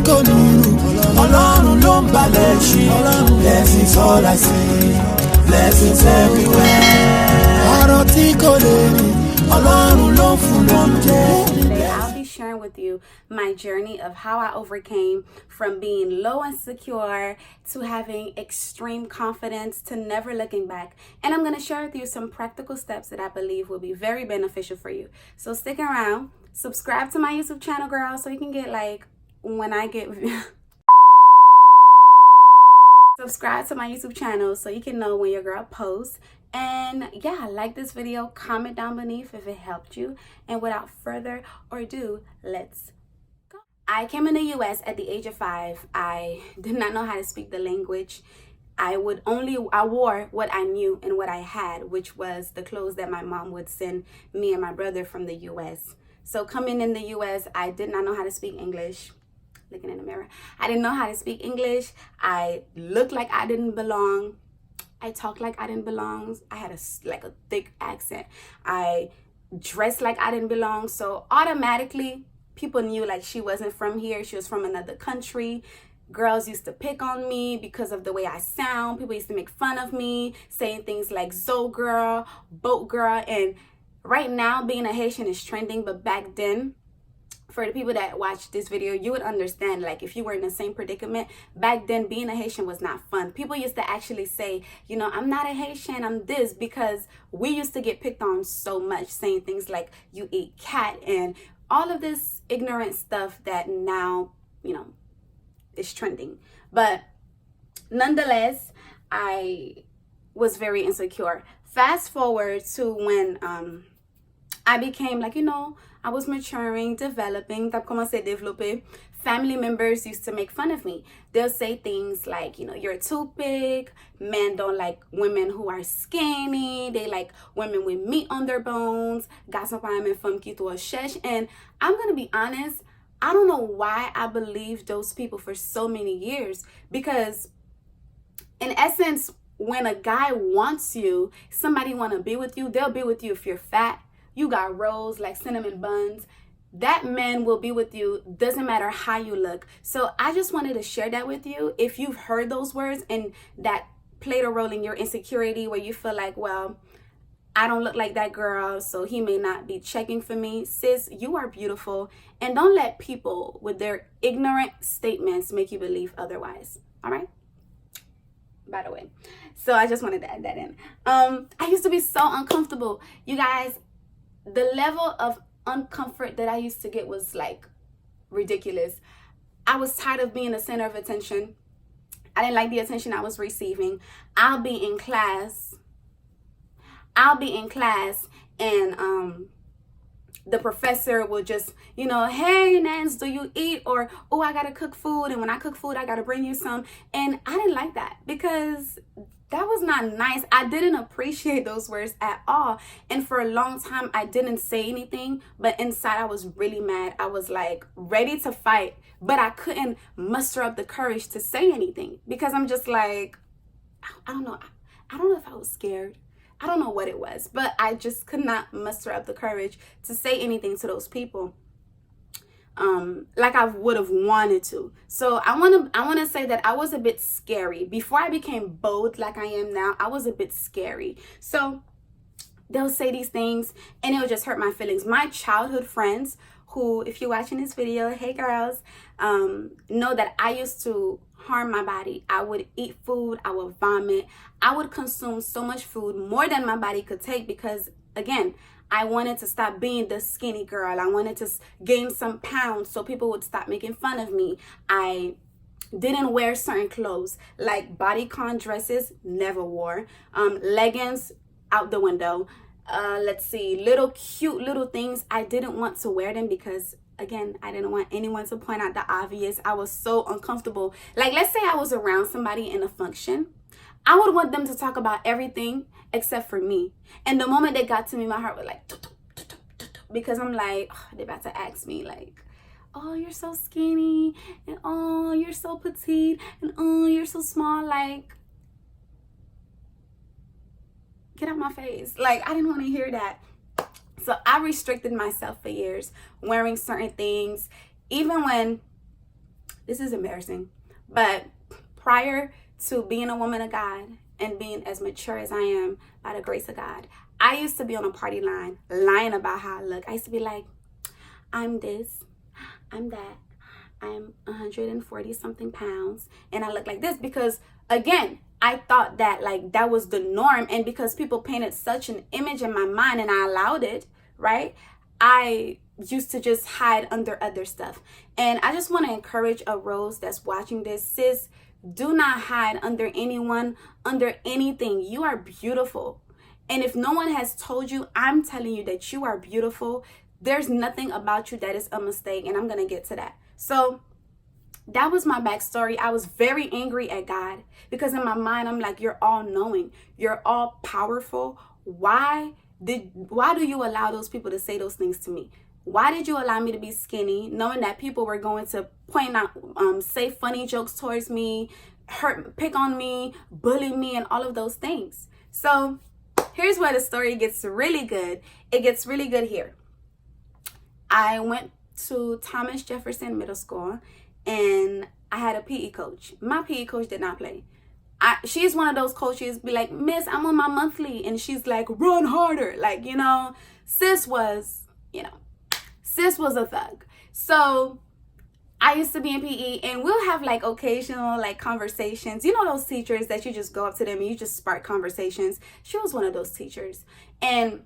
kò ní rú, Ọlọ́run ló ń balẹ̀ ṣe. Blessings all I see, blessings everywhere. Ọ̀rọ̀ tí kò lè rí, Ọlọ́run ló ń fún lóúnjẹ. I'll be sharing with you my journey of how I overcame from being low and secure to having extreme confidence to never looking back. And I'm going to share with you some practical steps that I believe will be very beneficial for you. So stick around, subscribe to my YouTube channel, girl, so you can get like when I get subscribe to my YouTube channel so you can know when your girl posts. And yeah, like this video, comment down beneath if it helped you. And without further ado, let's go. I came in the US at the age of 5. I did not know how to speak the language. I wore what I knew and what I had, which was the clothes that my mom would send me and my brother from the US. So coming in the US, I did not know how to speak English. Looking in the mirror, I didn't know how to speak English. I looked like I didn't belong. I talked like I didn't belong. I had a thick accent. I dressed like I didn't belong. So automatically, people knew like she wasn't from here. She was from another country. Girls used to pick on me because of the way I sound. People used to make fun of me, saying things like "Zo girl," "Boat girl." And right now, being a Haitian is trending, but back then, for the people that watch this video, you would understand, like, if you were in the same predicament, back then, being a Haitian was not fun. People used to actually say, you know, I'm not a Haitian, I'm this, because we used to get picked on so much, saying things like, you eat cat, and all of this ignorant stuff that now, you know, is trending. But nonetheless, I was very insecure. Fast forward to when I became like, you know, I was maturing, developing, t'as commencé à développer. Family members used to make fun of me. They'll say things like, you know, you're too big. Men don't like women who are skinny. They like women with meat on their bones. Garçon pas aime femme qui trop sèche. And I'm going to be honest, I don't know why I believed those people for so many years. Because in essence, when a guy wants you, somebody want to be with you, they'll be with you if you're fat. You got rolls like cinnamon buns. That man will be with you, doesn't matter how you look. So I just wanted to share that with you. If you've heard those words and that played a role in your insecurity where you feel like, well, I don't look like that girl, so he may not be checking for me. Sis, you are beautiful. And don't let people with their ignorant statements make you believe otherwise. All right? By the way. So I just wanted to add that in. I used to be so uncomfortable. You guys, the level of uncomfort that I used to get was like ridiculous. I was tired of being the center of attention. I didn't like the attention I was receiving. I'll be in class and the professor will just, you know, hey Nance, do you eat? Or, oh, I gotta cook food, and when I cook food I gotta bring you some. And I didn't like that because that was not nice. I didn't appreciate those words at all. And for a long time, I didn't say anything. But inside, I was really mad. I was like ready to fight. But I couldn't muster up the courage to say anything. Because I'm just like, I don't know. I don't know if I was scared. I don't know what it was. But I just could not muster up the courage to say anything to those people. Like I would have wanted to. So I want to say that I was a bit scary. Before I became bold like I am now, I was a bit scary. So they'll say these things and it'll just hurt my feelings. My childhood friends who, if you're watching this video, hey girls, know that I used to harm my body. I would eat food, I would vomit, I would consume so much food, more than my body could take, because again, I wanted to stop being the skinny girl. I wanted to gain some pounds so people would stop making fun of me. I didn't wear certain clothes, like bodycon dresses, never wore. Leggings, out the window. Let's see, cute little things. I didn't want to wear them because, again, I didn't want anyone to point out the obvious. I was so uncomfortable. Like, let's say I was around somebody in a function. I would want them to talk about everything except for me. And the moment they got to me, my heart was like, because I'm like, oh, they're about to ask me like, oh, you're so skinny, and oh, you're so petite, and oh, you're so small. Like, get out my face. Like, I didn't want to hear that. So I restricted myself for years, wearing certain things. Even when This is embarrassing. But prior to being a woman of God and being as mature as I am by the grace of God, I used to be on a party line lying about how I look. I used to be like, I'm this, I'm that, I'm 140 something pounds, and I look like this, because again, I thought that like that was the norm, and because people painted such an image in my mind and I allowed it, right? I used to just hide under other stuff. And I just want to encourage a Rose that's watching this, sis, do not hide under anyone, under anything. You are beautiful. And if no one has told you, I'm telling you that you are beautiful. There's nothing about you that is a mistake, and I'm going to get to that. So that was my backstory. I was very angry at God because in my mind, I'm like, you're all knowing, you're all powerful. Why do you allow those people to say those things to me? Why did you allow me to be skinny, knowing that people were going to point out, say funny jokes towards me, pick on me, bully me, and all of those things? So here's where the story gets really good. It gets really good here. I went to Thomas Jefferson Middle School, and I had a PE coach. My PE coach did not play. She's one of those coaches be like, Miss, I'm on my monthly, and she's like, run harder. Like, sis was a thug. So I used to be in PE, and we'll have like occasional like conversations. Those teachers that you just go up to them and you just spark conversations. She was one of those teachers. And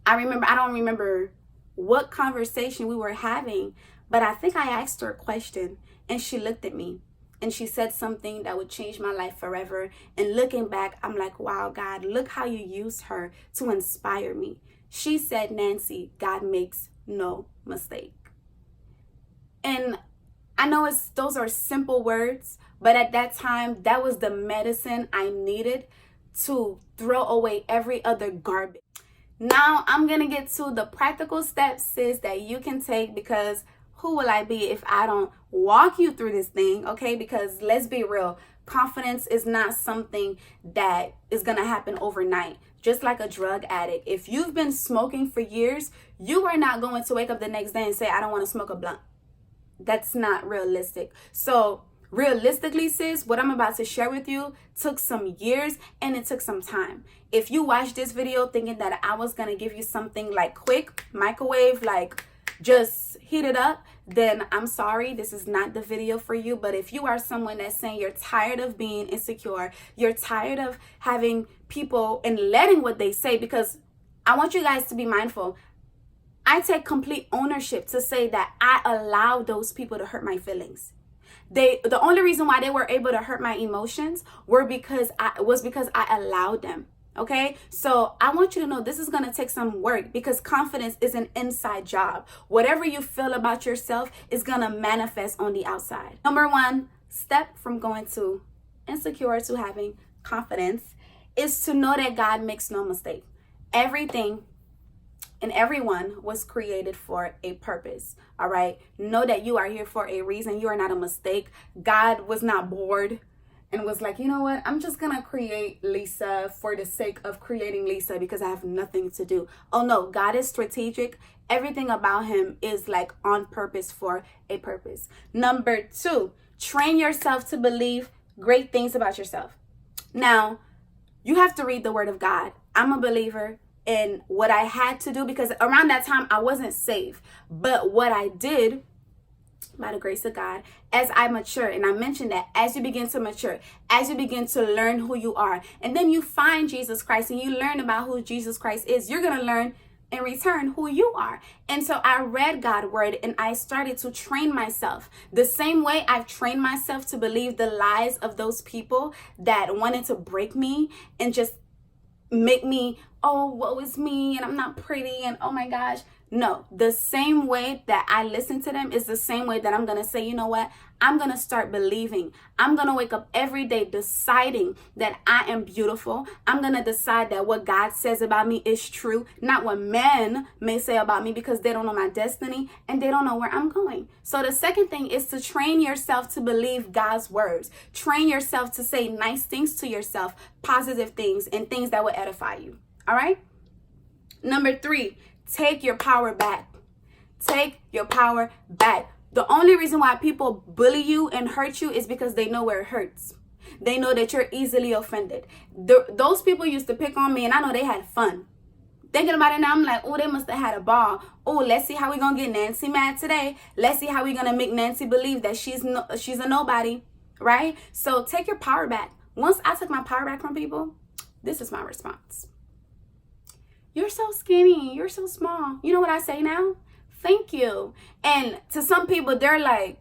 I don't remember what conversation we were having, but I think I asked her a question, and she looked at me and she said something that would change my life forever. And looking back, I'm like, wow, God, look how you used her to inspire me. She said, Nancy, God makes no mistake. And I know those are simple words, but at that time, that was the medicine I needed to throw away every other garbage. Now I'm going to get to the practical steps, sis, that you can take, because who will I be if I don't walk you through this thing, okay? Because let's be real, confidence is not something that is going to happen overnight. Just like a drug addict, if you've been smoking for years, you are not going to wake up the next day and say, I don't want to smoke a blunt. That's not realistic. So realistically, sis, what I'm about to share with you took some years and it took some time. If you watch this video thinking that I was going to give you something like quick, microwave, like just heat it up, then I'm sorry, this is not the video for you. But if you are someone that's saying you're tired of being insecure, you're tired of having people and letting what they say, because I want you guys to be mindful. I take complete ownership to say that I allowed those people to hurt my feelings. The only reason why they were able to hurt my emotions was because I allowed them. Okay, so I want you to know this is going to take some work, because confidence is an inside job. Whatever you feel about yourself is going to manifest on the outside. Number one step from going to insecure to having confidence is to know that God makes no mistake. Everything and everyone was created for a purpose. All right, know that you are here for a reason. You are not a mistake. God was not bored and was like, you know what, I'm just gonna create Lisa for the sake of creating Lisa because I have nothing to do. Oh no, God is strategic. Everything about him is like on purpose for a purpose. Number two, train yourself to believe great things about yourself. Now, you have to read the word of God. I'm a believer in what I had to do, because around that time I wasn't saved. But what I did, by the grace of God, as I mature, and I mentioned that as you begin to mature, as you begin to learn who you are, and then you find Jesus Christ and you learn about who Jesus Christ is, you're going to learn in return who you are. And so I read God's word and I started to train myself the same way I've trained myself to believe the lies of those people that wanted to break me and just make me, oh, woe is me, and I'm not pretty, and oh my gosh. No, the same way that I listen to them is the same way that I'm going to say, you know what? I'm going to start believing. I'm going to wake up every day deciding that I am beautiful. I'm going to decide that what God says about me is true, not what men may say about me, because they don't know my destiny and they don't know where I'm going. So the second thing is to train yourself to believe God's words. Train yourself to say nice things to yourself, positive things, and things that will edify you. All right? Number three, take your power back. Take your power back. The only reason why people bully you and hurt you is because they know where it hurts. They know that you're easily offended. Those people used to pick on me, and I know they had fun. Thinking about it now, I'm like, oh, they must have had a ball. Oh, let's see how we gonna get Nancy mad today. Let's see how we gonna make Nancy believe that she's a nobody, right? So take your power back. Once I took my power back from people, this is my response. You're so skinny. You're so small. You know what I say now? Thank you. And to some people, they're like,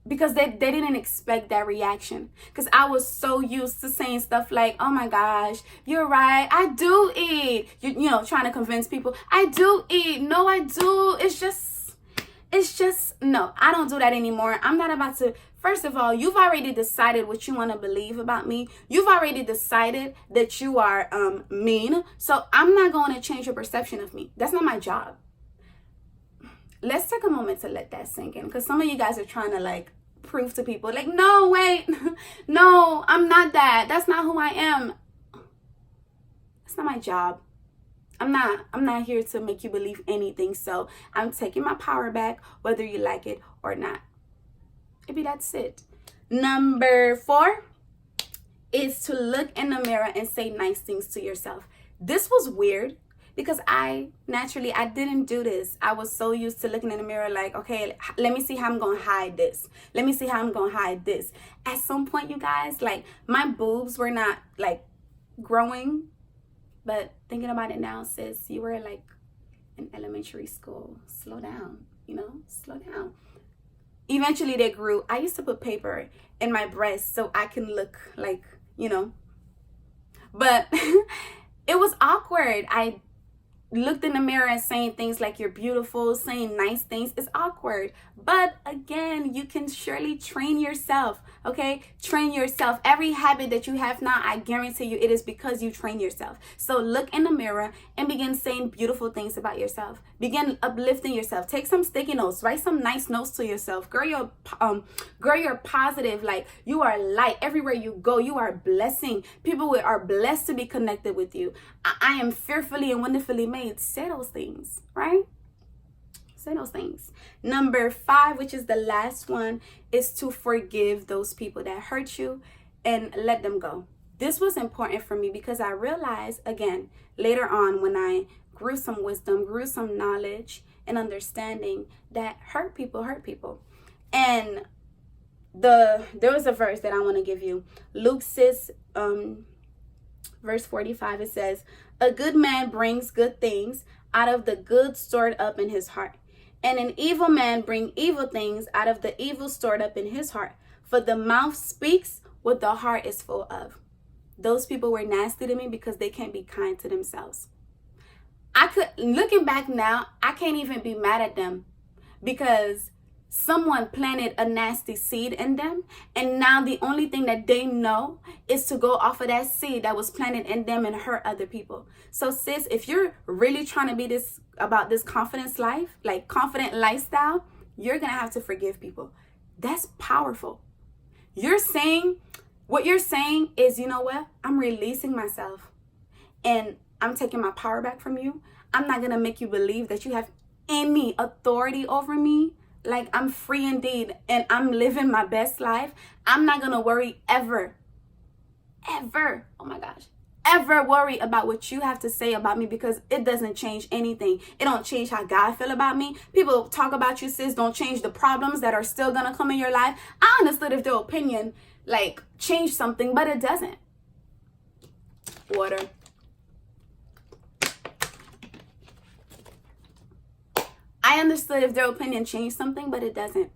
because they didn't expect that reaction. Because I was so used to saying stuff like, oh my gosh, you're right, I do eat. You know, trying to convince people, I do eat. No, I do. It's just, no, I don't do that anymore. I'm not about to. First of all, you've already decided what you want to believe about me. You've already decided that you are mean. So I'm not going to change your perception of me. That's not my job. Let's take a moment to let that sink in, because some of you guys are trying to like prove to people like, no, wait, no, I'm not that. That's not who I am. It's not my job. I'm not here to make you believe anything. So I'm taking my power back, whether you like it or not. Maybe that's it. Number 4 is to look in the mirror and say nice things to yourself. This was weird, because I didn't do this. I was so used to looking in the mirror like, okay, let me see how I'm going to hide this. Let me see how I'm going to hide this. At some point, you guys, like, my boobs were not, like, growing. But thinking about it now, sis, you were, like, in elementary school. Slow down, you know? Slow down. Eventually, they grew. I used to put paper in my breast so I can look like, you know. But it was awkward. I looked in the mirror and saying things like you're beautiful, saying nice things is awkward. But again, you can surely train yourself, okay? Train yourself. Every habit that you have now, I guarantee you it is because you train yourself. So look in the mirror and begin saying beautiful things about yourself. Begin uplifting yourself. Take some sticky notes. Write some nice notes to yourself. Girl, you're positive. Like, you are light. Everywhere you go, you are a blessing. People are blessed to be connected with you. I am fearfully and wonderfully made. Say those things, right? Say those things. Number 5, which is the last one, is to forgive those people that hurt you and let them go. This was important for me because I realized, again, later on when I grew some wisdom, grew some knowledge and understanding, that hurt people. And there was a verse that I want to give you. Luke 6, verse 45, it says, a good man brings good things out of the good stored up in his heart. And an evil man brings evil things out of the evil stored up in his heart. For the mouth speaks what the heart is full of. Those people were nasty to me because they can't be kind to themselves. Looking back now, I can't even be mad at them because someone planted a nasty seed in them, and now the only thing that they know is to go off of that seed that was planted in them and hurt other people. So sis, if you're really trying to be about this confident lifestyle, you're gonna have to forgive people. That's powerful. What you're saying is, you know what? I'm releasing myself and I'm taking my power back from you. I'm not gonna make you believe that you have any authority over me. Like, I'm free indeed, and I'm living my best life. I'm not going to worry ever, oh my gosh, ever worry about what you have to say about me, because it doesn't change anything. It don't change how God feel about me. People talk about you, sis, don't change the problems that are still going to come in your life. I understood if their opinion, like, changed something, but it doesn't. Water. I understood if their opinion changed something, but it doesn't.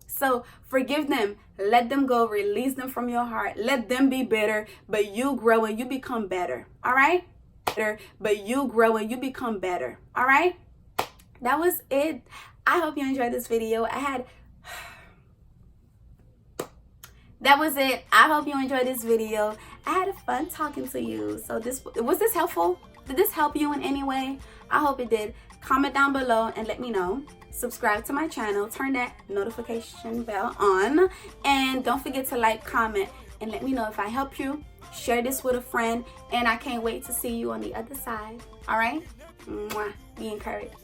So forgive them. Let them go. Release them from your heart. Let them be bitter, but you grow and you become better. All right? Bitter, but you grow and you become better. All right? That was it. I hope you enjoyed this video. That was it. I hope you enjoyed this video. I had fun talking to you. So was this helpful? Did this help you in any way? I hope it did. Comment down below and let me know. Subscribe to my channel. Turn that notification bell on. And don't forget to like, comment, and let me know if I help you. Share this with a friend. And I can't wait to see you on the other side. All right? Mwah. Be encouraged.